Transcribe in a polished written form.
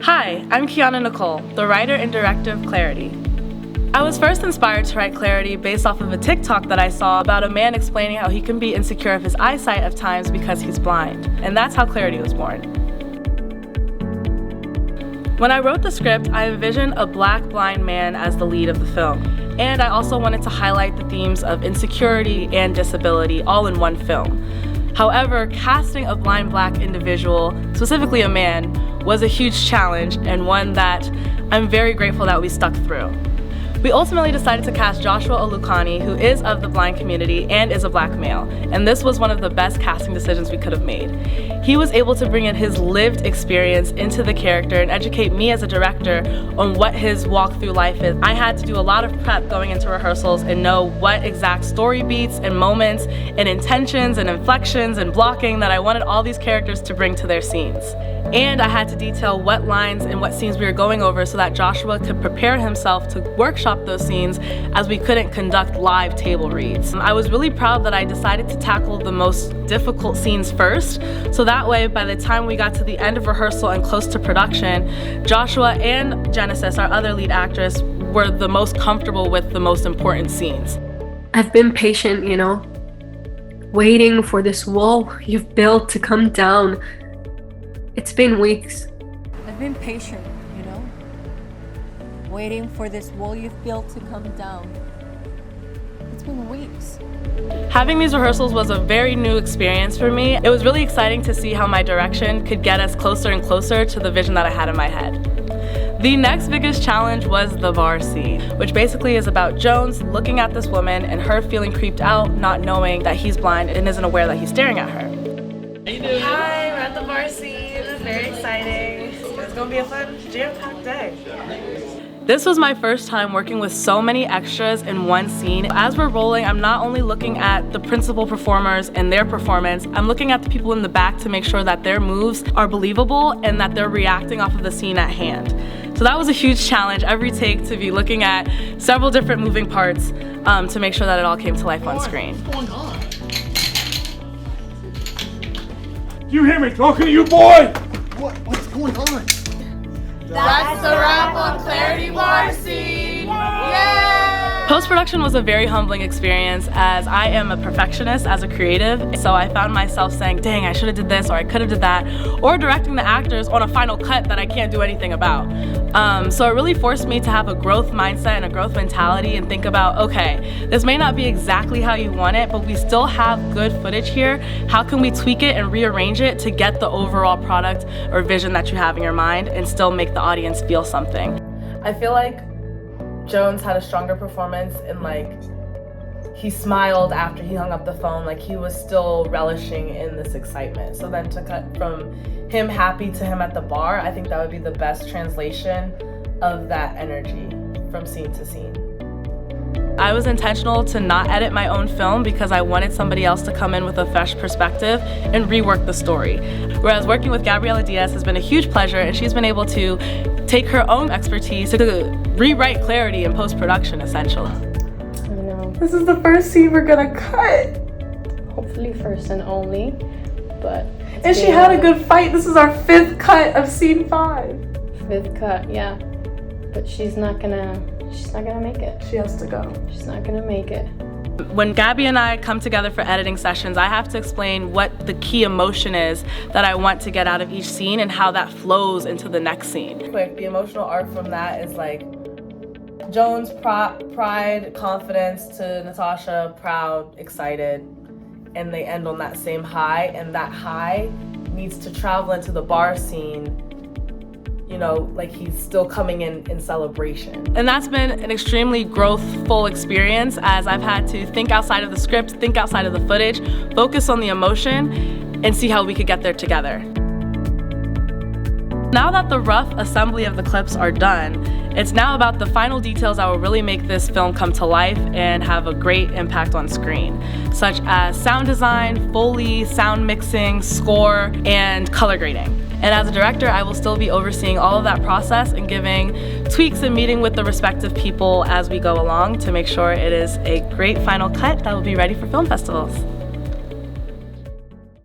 Hi, I'm Kiana Nicole, the writer and director of Clarity. I was first inspired to write Clarity based off of a TikTok that I saw about a man explaining how he can be insecure of his eyesight at times because he's blind, and that's how Clarity was born. When I wrote the script, I envisioned a black blind man as the lead of the film, and I also wanted to highlight the themes of insecurity and disability all in one film. However, casting a blind black individual, specifically a man, was a huge challenge and one that I'm very grateful that we stuck through. We ultimately decided to cast Joshua Olukani, who is of the blind community and is a black male, and this was one of the best casting decisions we could have made. He was able to bring in his lived experience into the character and educate me as a director on what his walk through life is. I had to do a lot of prep going into rehearsals and know what exact story beats and moments and intentions and inflections and blocking that I wanted all these characters to bring to their scenes. And I had to detail what lines and what scenes we were going over so that Joshua could prepare himself to workshop those scenes, as we couldn't conduct live table reads. I was really proud that I decided to tackle the most difficult scenes first, so that way by the time we got to the end of rehearsal and close to production, Joshua and Genesis, our other lead actress, were the most comfortable with the most important scenes. I've been patient, waiting for this wall you've built to come down. It's been weeks. I've been patient, waiting for this wall you've built to come down. It's been weeks. Having these rehearsals was a very new experience for me. It was really exciting to see how my direction could get us closer and closer to the vision that I had in my head. The next biggest challenge was the bar scene, which basically is about Jones looking at this woman and her feeling creeped out, not knowing that he's blind and isn't aware that he's staring at her. Hi, we're at the bar scene. Very exciting. It's gonna be a fun, jam-packed day. This was my first time working with so many extras in one scene. As we're rolling, I'm not only looking at the principal performers and their performance, I'm looking at the people in the back to make sure that their moves are believable and that they're reacting off of the scene at hand. So that was a huge challenge every take, to be looking at several different moving parts to make sure that it all came to life on screen. What's going on? You hear me talking to you, boy? What's going on? That's the wrap on Clarity Bar Scene! Yay! Post-production was a very humbling experience, as I am a perfectionist as a creative, so I found myself saying, dang, I should have did this or I could have did that, or directing the actors on a final cut that I can't do anything about. So it really forced me to have a growth mindset and a growth mentality and think about, okay, this may not be exactly how you want it, but we still have good footage here. How can we tweak it and rearrange it to get the overall product or vision that you have in your mind and still make the audience feel something? I feel like Jones had a stronger performance and he smiled after he hung up the phone, he was still relishing in this excitement. So then to cut from him happy to him at the bar, I think that would be the best translation of that energy from scene to scene. I was intentional to not edit my own film because I wanted somebody else to come in with a fresh perspective and rework the story. Whereas working with Gabriela Diaz has been a huge pleasure, and she's been able to take her own expertise to rewrite Clarity in post-production, essentially. I know. This is the first scene we're gonna cut. Hopefully first and only, but... And she had a good fight. This is our 5th cut of scene 5. 5th cut, yeah. But she's not gonna make it. She has to go. She's not gonna make it. When Gabby and I come together for editing sessions, I have to explain what the key emotion is that I want to get out of each scene and how that flows into the next scene. Quick, the emotional arc from that is Jones' pride, confidence to Natasha, proud, excited, and they end on that same high, and that high needs to travel into the bar scene, he's still coming in celebration. And that's been an extremely growthful experience, as I've had to think outside of the script, think outside of the footage, focus on the emotion, and see how we could get there together. Now that the rough assembly of the clips are done, it's now about the final details that will really make this film come to life and have a great impact on screen, such as sound design, Foley, sound mixing, score, and color grading. And as a director, I will still be overseeing all of that process and giving tweaks and meeting with the respective people as we go along to make sure it is a great final cut that will be ready for film festivals.